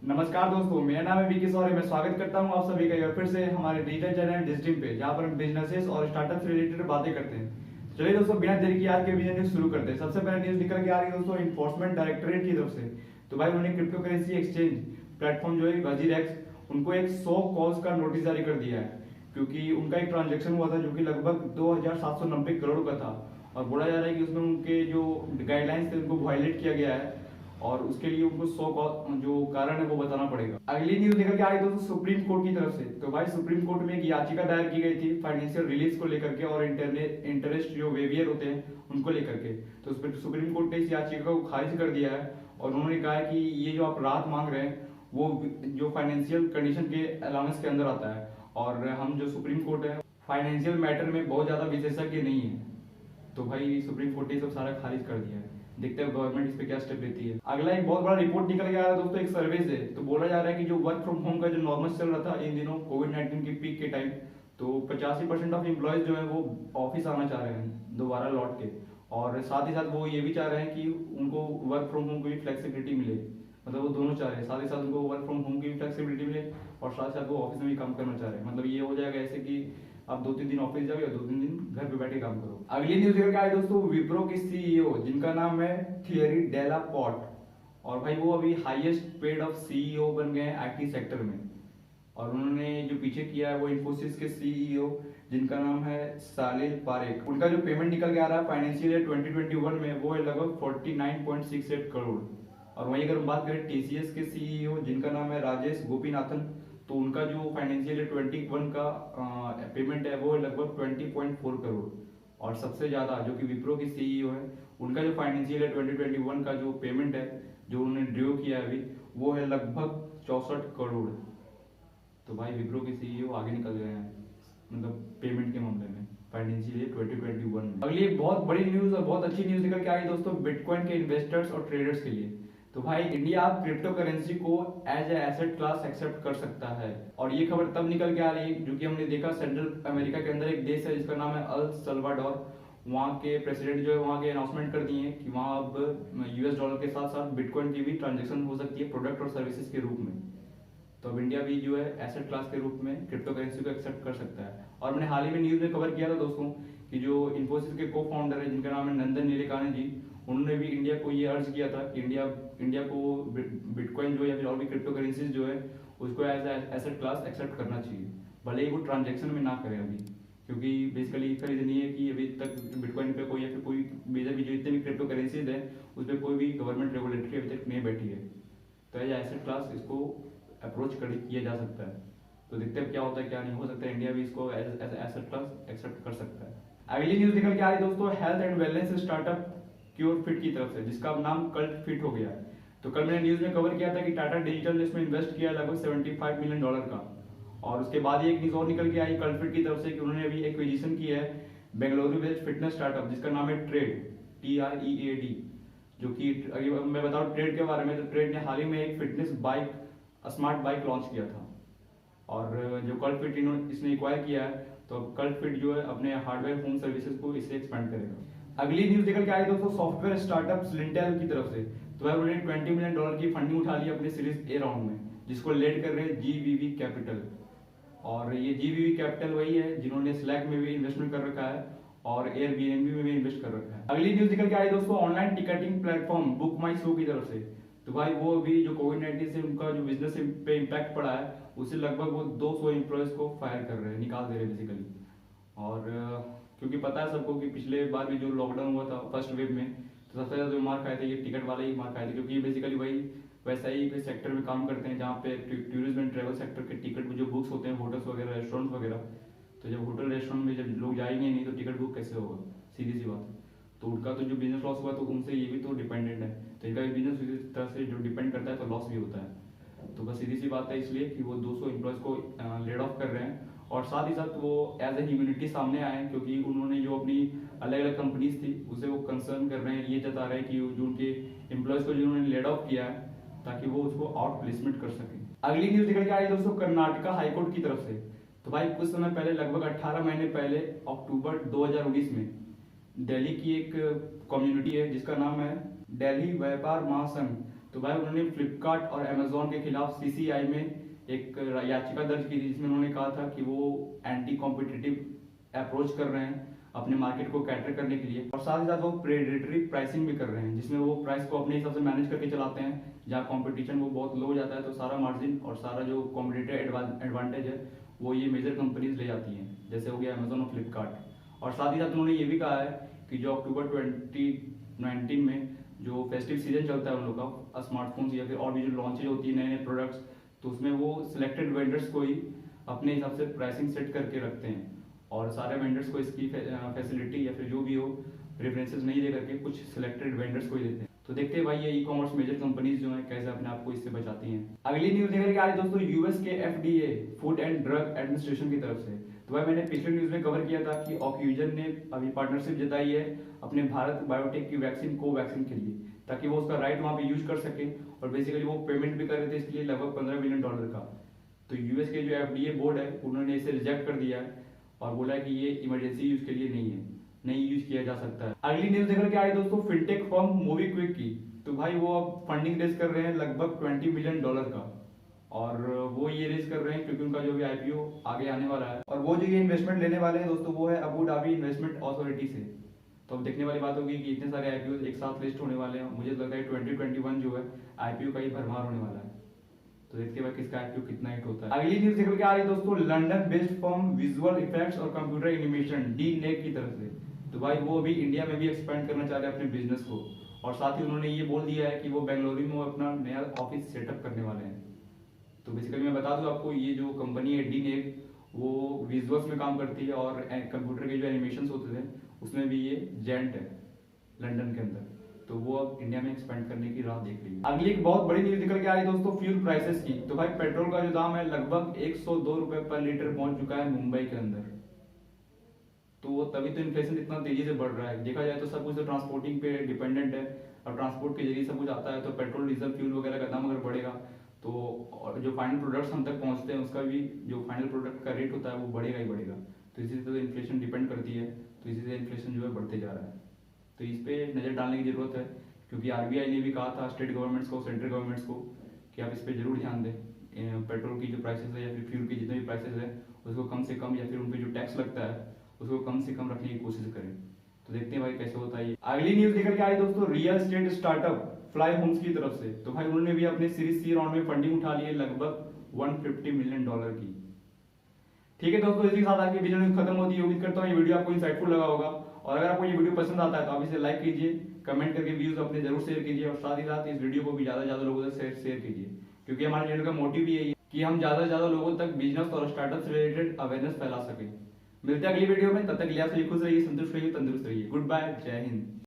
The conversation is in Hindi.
नमस्कार दोस्तों, मेरा नाम है विकी सौर्य। मैं स्वागत करता हूं आप सभी का एक बार फिर से हमारे डिजिटल चैनल डिजिटिम पे, जहां पर हम बिजनेसेस और स्टार्टअप से रिलेटेड बातें करते हैं। चलिए दोस्तों, बिना देरी किए आज के बिजनेस न्यूज शुरू करते हैं। सबसे पहले न्यूज निकल के आ रही है दोस्तों इन्फोर्समेंट डायरेक्टरेट की तरफ से। तो भाई उन्होंने क्रिप्टो करेंसी एक्सचेंज प्लेटफॉर्म जो है वजीर एक्स, उनको एक 100 कॉज का नोटिस जारी कर दिया है, क्योंकि उनका एक ट्रांजेक्शन हुआ था जो कि लगभग 2790 करोड़ का था। और बोला जा रहा है कि उसमें उनके जो गाइडलाइंस थे उनको वायलेट किया गया है, और उसके लिए उनको 100 जो कारण है वो बताना पड़ेगा। अगली न्यूज निकल के आ रही है दोस्तों सुप्रीम कोर्ट की तरफ से। तो भाई सुप्रीम कोर्ट में एक याचिका दायर की गई थी फाइनेंशियल रिलीफ को लेकर के और इंटरेस्ट जो वेवियर होते हैं उनको लेकर के। तो उस पर सुप्रीम कोर्ट ने इस याचिका को खारिज कर दिया है, और उन्होंने कहा है कि ये जो आप राहत मांग रहे हैं वो जो फाइनेंशियल कंडीशन के अलाउंस के अंदर आता है, और हम जो सुप्रीम कोर्ट है फाइनेंशियल मैटर में बहुत ज्यादा विशेषज्ञ नहीं है। तो भाई सुप्रीम कोर्ट ने सब सारा खारिज कर दिया है। देखते हैं गवर्नमेंट इस पे क्या स्टेप लेती है। अगला एक बहुत बड़ा रिपोर्ट निकल के आ रहा है दोस्तों एक सर्वे से। तो बोला जा रहा है कि जो वर्क फ्रॉम होम का जो नॉर्मल चल रहा था इन दिनों कोविड-19 की पीक के टाइम, तो 85% ऑफ एम्प्लॉयज जो है वो ऑफिस आना चाह रहे हैं दोबारा लौट के। और साथ ही साथ वो ये भी चाह रहे हैं कि उनको वर्क फ्रॉम होम की भी फ्लेक्सिबिलिटी मिले। मतलब वो दोनों चाह रहे हैं, साथ ही साथ उनको वर्क फ्रॉम होम की भी फ्लेक्सिबिलिटी मिले और साथ ही साथ वो ऑफिस में भी काम करना चाह रहे हैं। मतलब ये हो जाएगा ऐसे कि आप 2-3 दिन ऑफिस जाओ या 2-3 दिन घर पे बैठे काम करो। अगली न्यूज लेकर के आए दोस्तों विप्रो के सीईओ, जिनका नाम है थियरी डेला पॉट। और भाई वो अभी हाईएस्ट पेड ऑफ सीईओ बन गए हैं आईटी सेक्टर में। और उन्होंने जो पीछे किया है वो इन्फोसिस के सीईओ, जिनका नाम है सालिल पारेख। उनका जो पेमेंट निकल के आ रहा है फाइनेंशियल ईयर 2021 में वो है लगभग 49.68 करोड़। और वहीं अगर हम बात करें टीसीएस के सीईओ, जिनका नाम है राजेश गोपीनाथन, तो उनका जो फाइनेंशियल ईयर 21 का पेमेंट है वो है लगभग 20.4 करोड़। और सबसे ज्यादा जो कि विप्रो की सीईओ है, उनका जो फाइनेंशियल ईयर 2021 का जो पेमेंट है जो उन्होंने ड्रू किया है अभी, वो है लगभग 64 करोड़। तो भाई विप्रो के सीईओ आगे निकल गए हैं मतलब पेमेंट के मामले में फाइनेंशियल ईयर 2021 में। अगली एक बहुत बड़ी न्यूज और बहुत अच्छी न्यूज निकल के आई दोस्तों बिटकॉइन के इन्वेस्टर्स और ट्रेडर्स के लिए। तो भाई इंडिया अब क्रिप्टो करेंसी को as a asset class accept कर सकता है। और ये खबर तब निकल के आ रही है जो कि हमने देखा सेंट्रल अमेरिका के अंदर एक देश है जिसका नाम है अल सल्वाडोर। वहाँ के प्रेसिडेंट जो है वहाँ के अनाउंसमेंट कर दिए हैं कि वहाँ अब यूएस डॉलर के साथ साथ बिटकॉइन की भी ट्रांजेक्शन हो सकती है प्रोडक्ट और सर्विसेज के रूप में। तो अब इंडिया भी जो है एसेट क्लास के रूप में क्रिप्टो करेंसी को एक्सेप्ट कर सकता है। और मैंने हाल ही में न्यूज में कवर किया था दोस्तों कि जो इन्फोसिस के को फाउंडर है जिनका नाम है नंदन नीलेकानी जी, उन्होंने भी इंडिया को ये अर्ज किया था कि इंडिया को बिटकॉइन जो है या फिर और भी क्रिप्टो करेंसीज जो है उसको एज एसेट क्लास एक्सेप्ट करना चाहिए, भले ही वो ट्रांजेक्शन में ना करें अभी। क्योंकि बेसिकली इसका रीजन ये है कि अभी तक बिटकॉइन पे कोई या फिर कोई मेजर भी जो इतने भी क्रिप्टो करेंसीज है उस पर कोई भी गवर्नमेंट रेगुलेटरी अभी तक नहीं बैठी है। तो एज एसेट क्लास इसको अप्रोच किया जा सकता है। तो देखते हैं क्या होता है क्या नहीं। हो सकता है इंडिया भी इसको एज एसेट क्लास एक्सेप्ट कर सकता है। अगली न्यूज निकल के आ रही है दोस्तों health and wellness startup cure fit की तरफ से, जिसका अब नाम कल्ट फिट हो गया है। तो कल मैंने न्यूज में कवर किया था कि टाटा डिजिटल ने इसमें इन्वेस्ट किया लगभग $75 मिलियन का। और उसके बाद ही एक न्यूज और निकल के आई कल्ट फिट की तरफ से कि उन्होंने अभी एक्विजिशन की है बेंगलुरु बेस्ड फिटनेस स्टार्टअप जिसका नाम है ट्रेड, TREAD। जो कि मैं बताऊं ट्रेड के बारे में, तो ट्रेड ने हाल ही में एक fitness bike smart bike launch किया था। और जो कल्ट फिट इसने एक्वायर किया है, तो कल्ट फिट जो है अपने हार्डवेयर होम सर्विसेज को इससे एक्सपेंड करेगा। अगली न्यूज निकल के आई दोस्तों सॉफ्टवेयर स्टार्टअप स्लिंटेल की तरफ से। तो भाई उन्होंने $20 मिलियन की फंडिंग उठा ली अपने सीरीज ए राउंड में, जिसको लेड कर रहे हैं GVV कैपिटल। और ये GVV कैपिटल वही है जिन्होंने स्लैक में भी इन्वेस्टमेंट कर रखा है और एयरबीएनबी में भी इन्वेस्ट कर रखा है। अगली न्यूज निकल के आई दोस्तों ऑनलाइन टिकटिंग प्लेटफॉर्म बुक माई शो की तरफ से। तो भाई वो अभी जो कोविड-19 से उनका जो बिजनेस पे इम्पैक्ट पड़ा है उससे लगभग वो 200 एम्प्लॉयज को फायर कर रहे हैं, निकाल दे रहे हैं बेसिकली। और क्योंकि पता है सबको कि पिछले बार भी जो लॉकडाउन हुआ था फर्स्ट वेव में, तो सबसे ज्यादा जो मार खाए थे ये टिकट वाले ही मार खाए थे, क्योंकि बेसिकली वही वैसा ही सेक्टर में काम करते हैं जहाँ पे टूरिज्म एंड ट्रेवल सेक्टर के टिकट जो बुक्स होते हैं होटल्स वगैरह रेस्टोरेंट्स वगैरह। तो जब होटल रेस्टोरेंट में जब लोग जाएंगे नहीं तो टिकट बुक कैसे होगा, सीधी सी बात है। तो उनका तो जो बिजनेस लॉस हुआ तो उनसे ये भी तो डिपेंडेंट है, तो इनका बिजनेस इसी तरह से जो डिपेंड करता है तो लॉस भी होता है। तो बस सीधी सी बात है इसलिए कि वो 200 एम्प्लॉयज को लेड ऑफ कर रहे हैं। और साथ ही साथ वो एज ए ह्यूमनिटी सामने आए हैं, क्योंकि उन्होंने जो अपनी अलग अलग कंपनीज थी उसे वो कंसर्न कर रहे हैं, ये जता रहे हैं कि जो उनके एम्प्लॉयज को जिन्होंने लेड ऑफ किया है ताकि वो उसको आउट प्लेसमेंट कर सके। अगली न्यूज निकल के आई दोस्तों कर्नाटका हाईकोर्ट की तरफ से। तो भाई कुछ समय पहले लगभग 18 महीने पहले अक्टूबर 2019 में दिल्ली की एक कम्युनिटी है जिसका नाम है दिल्ली व्यापार महासंघ, तो भाई उन्होंने फ्लिपकार्ट और अमेजोन के खिलाफ सीसीआई में एक याचिका दर्ज की थी, जिसमें उन्होंने कहा था कि वो एंटी कॉम्पिटिटिव अप्रोच कर रहे हैं अपने मार्केट को कैटर करने के लिए, और साथ ही साथ वो प्रेडेटरी प्राइसिंग भी कर रहे हैं, जिसमें वो प्राइस को अपने हिसाब से मैनेज करके चलाते हैं। जहाँ कंपटीशन वो बहुत लो हो जाता है तो सारा मार्जिन और सारा जो कॉम्पिटिटिव एडवांटेज है वो ये मेजर कंपनीज ले जाती हैं, जैसे हो गया अमेजोन और फ्लिपकार्ट। और साथ ही साथ उन्होंने ये भी कहा है कि जो अक्टूबर 2019 में जो फेस्टिव सीजन चलता है उन लोग का स्मार्टफोन्स या फिर और भी जो लॉन्चेज होती है नए नए प्रोडक्ट्स, तो उसमें वो सिलेक्टेड वेंडर्स को ही अपने हिसाब से प्राइसिंग सेट करके रखते हैं, और सारे वेंडर्स को इसकी फैसिलिटी या फिर जो भी हो प्रेफरेंसेस नहीं दे करके कुछ सिलेक्टेड वेंडर्स को ही देते हैं। तो देखते हैं भाई ये ई कॉमर्स मेजर कंपनीज जो है कैसे अपने आप को इससे बचाती हैं। अगली न्यूज लेकर के आ रही दोस्तों यूएस के FDA food and drug administration की तरफ से। तो भाई मैंने पिछले न्यूज में कवर किया था कि ऑक्यूजन ने अभी पार्टनरशिप जताई है अपने भारत बायोटेक की वैक्सीन कोवैक्सीन के लिए, ताकि वो उसका राइट वहां पे यूज कर सके, और बेसिकली वो पेमेंट भी कर रहे थे इसके लिए लगभग $15 मिलियन का। तो यूएस के जो एफडीए बोर्ड है उन्होंने इसे रिजेक्ट कर दिया है और बोला है कि ये इमरजेंसी यूज के लिए नहीं है, नहीं यूज किया जा सकता है। अगली न्यूज लेकर के आई दोस्तों फिनटेक फर्म मोबीक्विक की। तो भाई वो अब फंडिंग रेज कर रहे हैं लगभग $20 मिलियन का, और वो ये रेज कर रहे हैं क्योंकि उनका जो भी आईपीओ आगे आने वाला है, और वो जो ये इन्वेस्टमेंट लेने वाले हैं दोस्तों वो है अबू धाबी इन्वेस्टमेंट अथॉरिटी से। तो अब देखने वाली बात होगी कि इतने सारे आईपीओ एक साथ लिस्ट होने वाले हैं। मुझे लगता है 2021 जो है आईपीओ का ही भरमार होने वाला है, तो देखते हैं किसका आईपीओ कितना हिट होता है। अगली न्यूज निकल के आ रही है दोस्तों London based firm visual effects और कंप्यूटर एनिमेशन डीनेक की तरफ से। तो भाई वो अभी इंडिया में भी एक्सपेंड करना चाह रहे हैं अपने बिजनेस को, और साथ ही उन्होंने ये बोल दिया है कि वो बेंगलुरु में अपना नया ऑफिस सेटअप करने वाले हैं। तो बेसिकली मैं बता दूं आपको, ये जो कंपनी है डीनेक वो विजुअल्स में काम करती है, और कंप्यूटर के जो एनिमेशन होते थे उसमें भी ये जेंट है लंदन के अंदर। तो वो अब इंडिया में एक्सपेंड करने की राह देख रही है। अगली एक बहुत बड़ी न्यूज निकल के आ रही है दोस्तों फ्यूल प्राइसेस की। तो भाई पेट्रोल का जो दाम है लगभग 102 रुपए पर लीटर पहुंच चुका है मुंबई के अंदर। तो तभी तो इन्फ्लेशन इतना तेजी से बढ़ रहा है। देखा जाए तो सब कुछ तो ट्रांसपोर्टिंग पे डिपेंडेंट है, और ट्रांसपोर्ट के जरिए सब कुछ आता है, तो पेट्रोल डीजल फ्यूल वगैरह का दाम अगर बढ़ेगा तो जो फाइनल प्रोडक्ट्स हम तक पहुंचते हैं उसका भी जो फाइनल प्रोडक्ट का रेट होता है वो बढ़ेगा ही बढ़ेगा। तो इसी से तो इन्फ्लेशन डिपेंड करती है, तो इसी से इन्फ्लेशन जो है बढ़ते जा रहा है। तो इस पे नज़र डालने की जरूरत है, क्योंकि आरबीआई ने भी कहा था स्टेट गवर्नमेंट्स को, सेंट्रल गवर्नमेंट्स को, कि आप इस पे जरूर ध्यान दें। पेट्रोल की जो प्राइसेस है या फिर फ्यूल की जितने भी प्राइसेस है उसको कम से कम, या फिर उन पे जो टैक्स लगता है उसको कम से कम रखने की कोशिश करें। तो देखते हैं भाई कैसे होता है। अगली न्यूज निकल के आई दोस्तों real estate startup Fly Homes की तरफ से। तो भाई उन्होंने भी अपने सीरीज सी राउंड में फंडिंग उठा ली है लगभग $150 मिलियन की। ठीक है दोस्तों, इसी के साथ आज की वीडियो खत्म होती है। उम्मीद करता हूँ ये वीडियो आपको इंसाइटफुल लगा होगा, और अगर आपको ये वीडियो पसंद आता है तो आप इसे लाइक कीजिए, कमेंट करके व्यूज अपने जरूर शेयर कीजिए, और साथ ही साथ इस वीडियो को भी ज्यादा से ज्यादा लोगों तक शेयर कीजिए, क्योंकि हमारे चैनल का मोटिव भी यही है कि हम ज्यादा से ज्यादा लोगों तक बिजनेस और स्टार्टअप से रिलेटेड अवेयरनेस फैला सके। मिलते हैं अगली वीडियो में, तब तक के लिए आप सभी खुश रहिए, संतुष्ट रहिए, तंदुरुस्त रहिए। गुड बाय, जय हिंद।